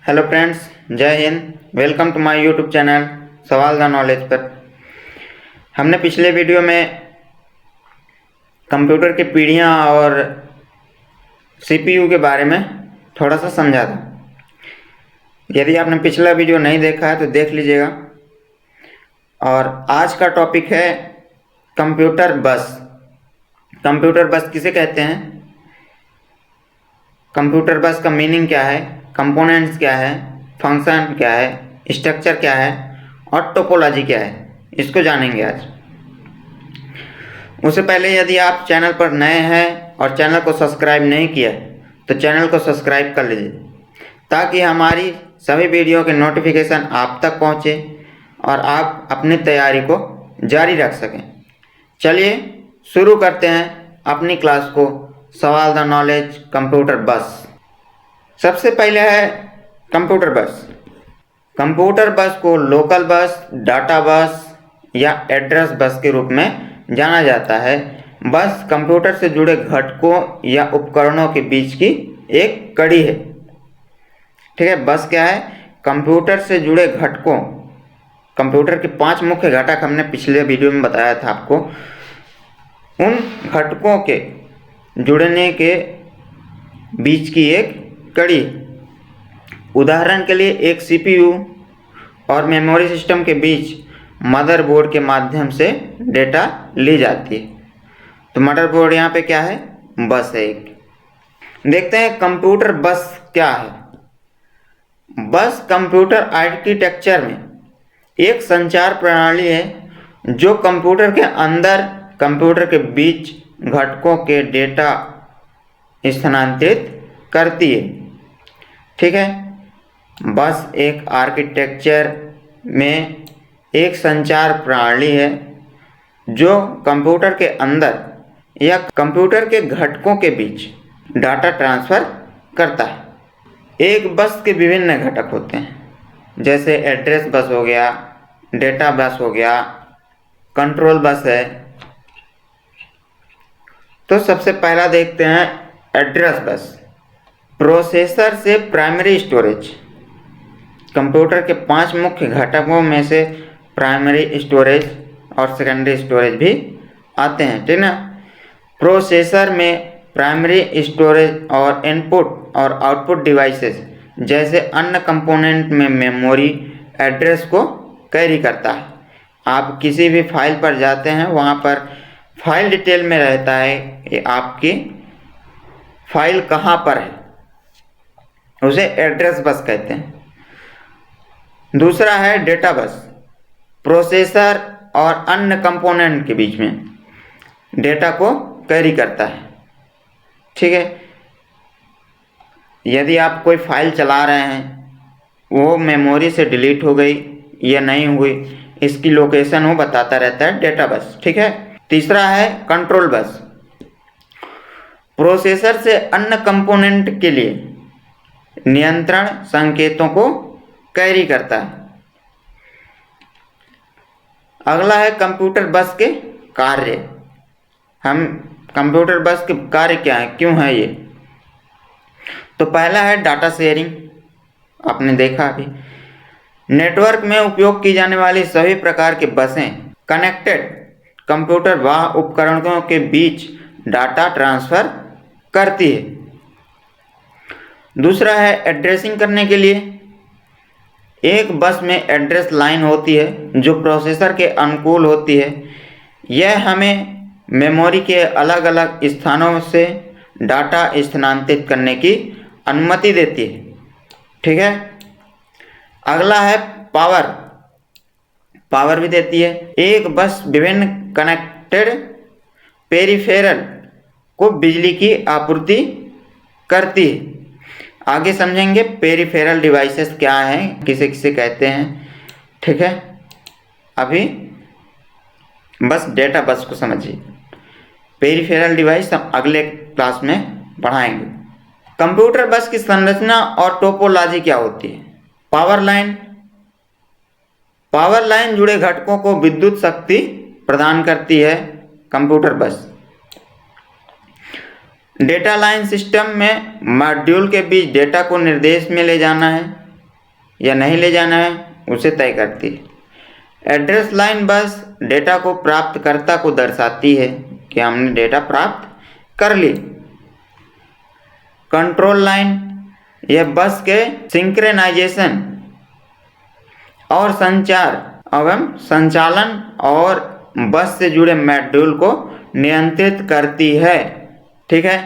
Hello friends, जय हिंद। Welcome to my YouTube channel Sawal the knowledge पर। हमने पिछले वीडियो में कंप्यूटर की पीढ़ियाँ और सीपीयू के बारे में थोड़ा सा समझा था। यदि आपने पिछला वीडियो नहीं देखा है तो देख लीजिएगा। और आज का टॉपिक है कंप्यूटर बस। कंप्यूटर बस किसे कहते हैं, कंप्यूटर बस का मीनिंग क्या है, कंपोनेंट्स क्या है, फंक्शन क्या है, स्ट्रक्चर क्या है और टोपोलॉजी क्या है, इसको जानेंगे आज। उससे पहले यदि आप चैनल पर नए हैं और चैनल को सब्सक्राइब नहीं किया तो चैनल को सब्सक्राइब कर लीजिए ताकि हमारी सभी वीडियो के नोटिफिकेशन आप तक पहुंचे और आप अपनी तैयारी को जारी रख सकें। चलिए शुरू करते हैं अपनी क्लास को। सवाल द नॉलेज कंप्यूटर बस। सबसे पहले है कंप्यूटर बस। कंप्यूटर बस को लोकल बस, डाटा बस या एड्रेस बस के रूप में जाना जाता है। बस कंप्यूटर से जुड़े घटकों या उपकरणों के बीच की एक कड़ी है। ठीक है, बस क्या है, कंप्यूटर से जुड़े घटकों, कंप्यूटर के 5 मुख्य घटक हमने पिछले वीडियो में बताया था आपको, उन घटकों के जुड़ने के बीच की एक कड़ी। उदाहरण के लिए एक सीपीयू और मेमोरी सिस्टम के बीच मदरबोर्ड के माध्यम से डेटा ली जाती है। तो मदरबोर्ड यहाँ पे क्या है, बस है एक। देखते हैं कंप्यूटर बस क्या है। बस कंप्यूटर आर्किटेक्चर में एक संचार प्रणाली है जो कंप्यूटर के अंदर कंप्यूटर के बीच घटकों के डेटा स्थानांतरित करती है। ठीक है, बस एक आर्किटेक्चर में एक संचार प्रणाली है जो कंप्यूटर के अंदर या कंप्यूटर के घटकों के बीच डाटा ट्रांसफ़र करता है। एक बस के विभिन्न घटक होते हैं, जैसे एड्रेस बस हो गया, डेटा बस हो गया, कंट्रोल बस है। तो सबसे पहला देखते हैं एड्रेस बस। प्रोसेसर से प्राइमरी स्टोरेज। कंप्यूटर के 5 मुख्य घटकों में से प्राइमरी स्टोरेज और सेकेंडरी स्टोरेज भी आते हैं, ठीक ना। प्रोसेसर में प्राइमरी स्टोरेज और इनपुट और आउटपुट डिवाइसेस जैसे अन्य कंपोनेंट में मेमोरी एड्रेस को कैरी करता है। आप किसी भी फाइल पर जाते हैं, वहाँ पर फाइल डिटेल में रहता है कि आपकी फाइल कहाँ पर है, उसे एड्रेस बस कहते हैं। दूसरा है डेटा बस। प्रोसेसर और अन्य कंपोनेंट के बीच में डेटा को कैरी करता है। ठीक है, यदि आप कोई फाइल चला रहे हैं, वो मेमोरी से डिलीट हो गई या नहीं हुई, इसकी लोकेशन वो बताता रहता है, डेटा बस। ठीक है। तीसरा है कंट्रोल बस। प्रोसेसर से अन्य कंपोनेंट के लिए नियंत्रण संकेतों को कैरी करता है। अगला है कंप्यूटर बस के कार्य। हम कंप्यूटर बस के कार्य क्या है, क्यों है ये। तो पहला है डाटा शेयरिंग, आपने देखा अभी। नेटवर्क में उपयोग की जाने वाली सभी प्रकार की बसें कनेक्टेड कंप्यूटर व उपकरणों के बीच डाटा ट्रांसफ़र करती है। दूसरा है एड्रेसिंग करने के लिए। एक बस में एड्रेस लाइन होती है जो प्रोसेसर के अनुकूल होती है। यह हमें मेमोरी के अलग अलग स्थानों से डाटा स्थानांतरित करने की अनुमति देती है। ठीक है। अगला है पावर। पावर भी देती है। एक बस विभिन्न कनेक्टेड पेरिफेरल को बिजली की आपूर्ति करती है। आगे समझेंगे पेरिफेरल डिवाइसेस क्या हैं, किसे किसे कहते हैं। ठीक है, अभी बस डेटा बस को समझिए। पेरिफेरल डिवाइस हम अगले क्लास में पढ़ाएंगे। कंप्यूटर बस की संरचना और टोपोलॉजी क्या होती है। Power line. पावर लाइन जुड़े घटकों को विद्युत शक्ति प्रदान करती है। कंप्यूटर बस। डेटा लाइन सिस्टम में मॉड्यूल के बीच डेटा को निर्देश में ले जाना है। या नहीं ले जाना है उसे तय करती है। एड्रेस लाइन बस डेटा को प्राप्तकर्ता को दर्शाती है कि हमने डेटा प्राप्त कर ली। कंट्रोल लाइन यह बस के सिंक्रोनाइजेशन और संचार एवं संचालन और बस से जुड़े मॉड्यूल को नियंत्रित करती है। ठीक है,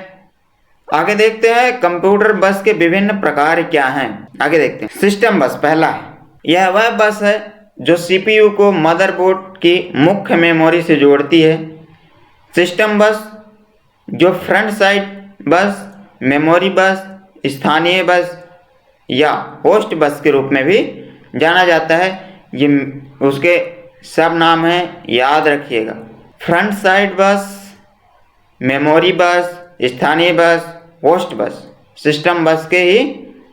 आगे देखते हैं कंप्यूटर बस के विभिन्न प्रकार क्या हैं। आगे देखते हैं। सिस्टम बस पहला है, यह वह बस है जो सीपीयू को मदरबोर्ड की मुख्य मेमोरी से जोड़ती है। सिस्टम बस जो फ्रंट साइड बस, मेमोरी बस, स्थानीय बस या होस्ट बस के रूप में भी जाना जाता है, ये उसके सब नाम हैं, याद रखिएगा। फ्रंट साइड बस, मेमोरी बस, स्थानीय बस, होस्ट बस सिस्टम बस के ही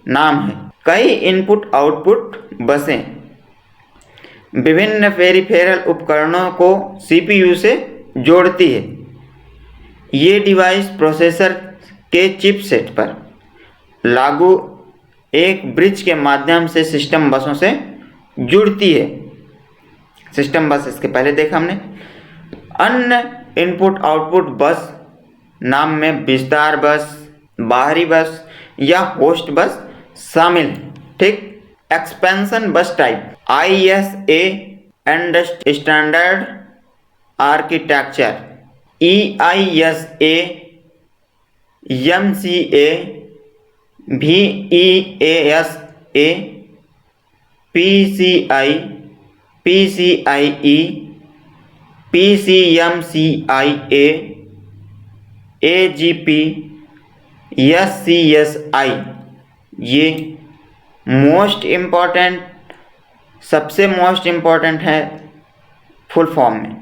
नाम हैं। कई इनपुट आउटपुट बसें विभिन्न पेरिफेरल उपकरणों को सीपीयू से जोड़ती है। ये डिवाइस प्रोसेसर के चिपसेट पर लागू एक ब्रिज के माध्यम से सिस्टम बसों से जुड़ती है। सिस्टम बस इसके पहले देखा हमने। अन्य इनपुट आउटपुट बस नाम में विस्तार बस, बाहरी बस या होस्ट बस शामिल है। ठीक, एक्सपेंशन बस type ISA and standard architecture EISA, MCA, VEASA, PCI, PCIe, PCMCIA, AGP, SCSI, ये मोस्ट इम्पॉर्टेंट, सबसे मोस्ट इम्पॉर्टेंट है फुल फॉर्म में।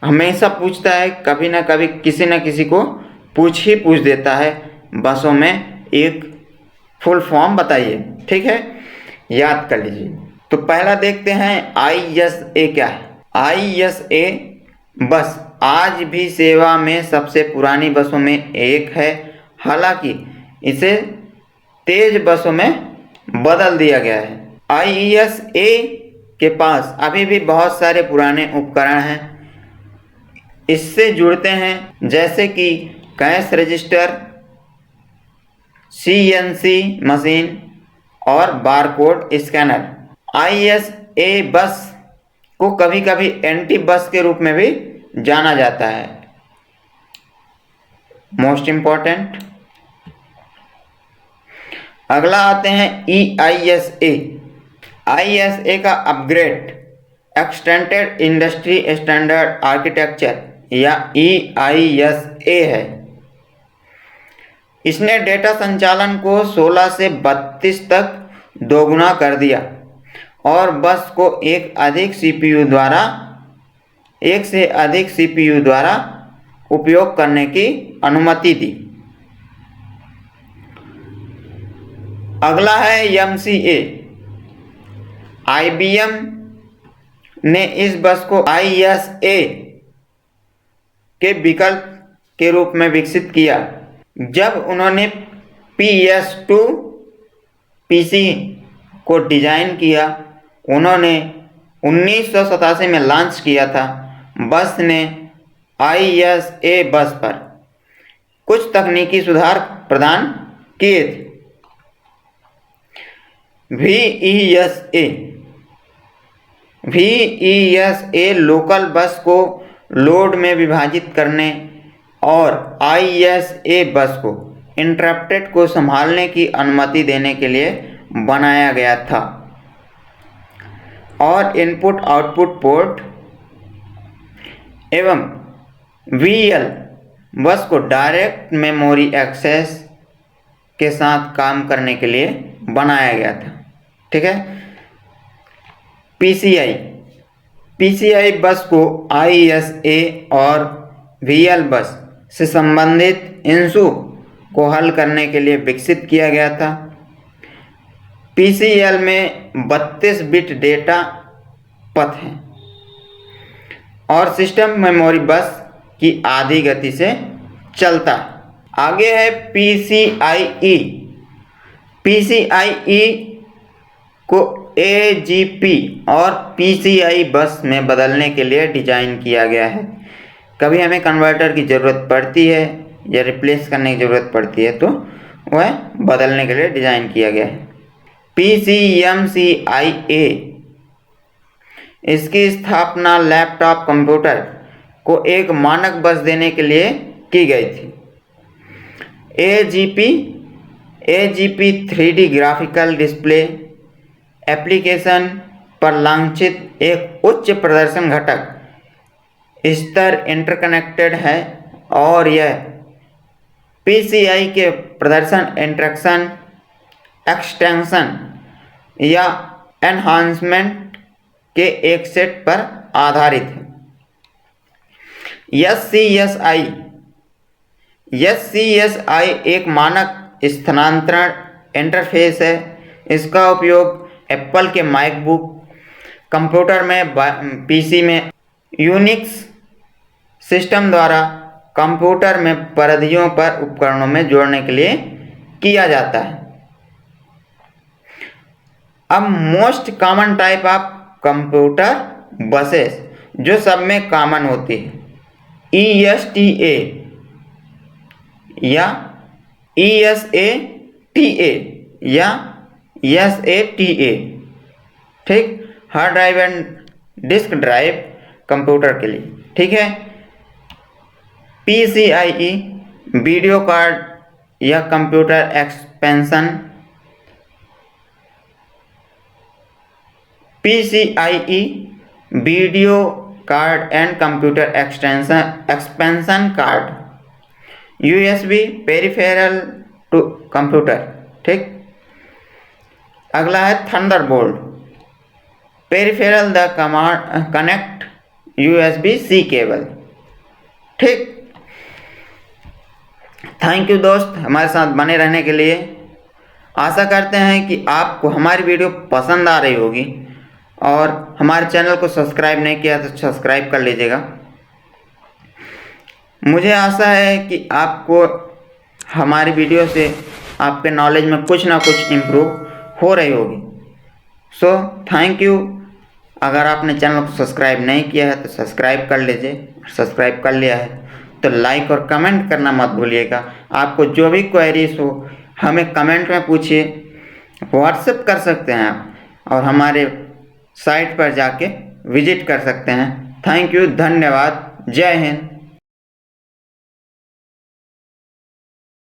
हमेशा पूछता है, कभी ना कभी किसी न किसी को पूछ देता है बसों में एक फुल फॉर्म बताइए। ठीक है, याद कर लीजिए। तो पहला देखते हैं ISA क्या है। ISA बस आज भी सेवा में सबसे पुरानी बसों में एक है, हालांकि इसे तेज बसों में बदल दिया गया है। ISA के पास अभी भी बहुत सारे पुराने उपकरण हैं, इससे जुड़ते हैं, जैसे कि कैश रजिस्टर, CNC मशीन और बारकोड स्कैनर। ISA बस को कभी कभी एंटी बस के रूप में भी जाना जाता है। Most important. अगला आते हैं EISA। ISA का upgrade extended industry standard architecture या EISA है। इसने डेटा संचालन को 16 से 32 तक दोगुना कर दिया और बस को एक से अधिक CPU द्वारा उपयोग करने की अनुमति दी। अगला है MCA। IBM ने इस बस को ISA के विकल्प के रूप में विकसित किया। जब उन्होंने PS2 PC को डिजाइन किया, उन्होंने 1987 में लॉन्च किया था। बस ने ISA बस पर कुछ तकनीकी सुधार प्रदान किए थे। VESA लोकल बस को लोड में विभाजित करने और ISA बस को इंटरप्टेड को संभालने की अनुमति देने के लिए बनाया गया था और इनपुट आउटपुट पोर्ट एवं VL बस को डायरेक्ट मेमोरी एक्सेस के साथ काम करने के लिए बनाया गया था। ठीक है, PCI बस को ISA और VL बस से संबंधित इशू को हल करने के लिए विकसित किया गया था। PCL में 32 बिट डेटा पथ हैं और सिस्टम मेमोरी बस की आधी गति से चलता है। आगे है PCIe। PCIe को AGP और PCI बस में बदलने के लिए डिज़ाइन किया गया है। कभी हमें कन्वर्टर की ज़रूरत पड़ती है या रिप्लेस करने की ज़रूरत पड़ती है तो वह बदलने के लिए डिज़ाइन किया गया है। PCMCIA इसकी स्थापना लैपटॉप कंप्यूटर को एक मानक बस देने के लिए की गई थी। AGP 3D graphical display application पर लक्षित एक उच्च प्रदर्शन घटक स्तर इंटरकनेक्टेड है और यह PCI के प्रदर्शन इंटरेक्शन एक्सटेंशन या एनहांसमेंट के एक सेट पर आधारित है। SCSI एक मानक स्थानांतरण इंटरफेस है। इसका उपयोग एप्पल के मैकबुक कंप्यूटर में PC में यूनिक्स सिस्टम द्वारा कंप्यूटर में परिधियों पर उपकरणों में जोड़ने के लिए किया जाता है। अब most common type of computer buses जो सब में कॉमन होती है, ESTA या ESATA या SATA, ठीक, hard drive and disk drive computer के लिए, ठीक है। PCIe वीडियो कार्ड या computer expansion, PCIe video card and computer expansion card, USB peripheral to computer, ठीक। अगला है Thunderbolt peripheral the connect USB-C cable, ठीक। थैंक यू दोस्त हमारे साथ बने रहने के लिए। आशा करते हैं कि आपको हमारी वीडियो पसंद आ रही होगी और हमारे चैनल को सब्सक्राइब नहीं किया तो सब्सक्राइब कर लीजिएगा। मुझे आशा है कि आपको हमारी वीडियो से आपके नॉलेज में कुछ ना कुछ इम्प्रूव हो रही होगी। So thank you. अगर आपने चैनल को सब्सक्राइब नहीं किया है तो सब्सक्राइब कर लीजिए, सब्सक्राइब कर लिया है तो लाइक और कमेंट करना मत भूलिएगा। आपको जो भी क्वेरीज हो हमें कमेंट में पूछिए, व्हाट्सएप कर सकते हैं आप और हमारे साइट पर जाके विजिट कर सकते हैं। थैंक यू, धन्यवाद, जय हिंद।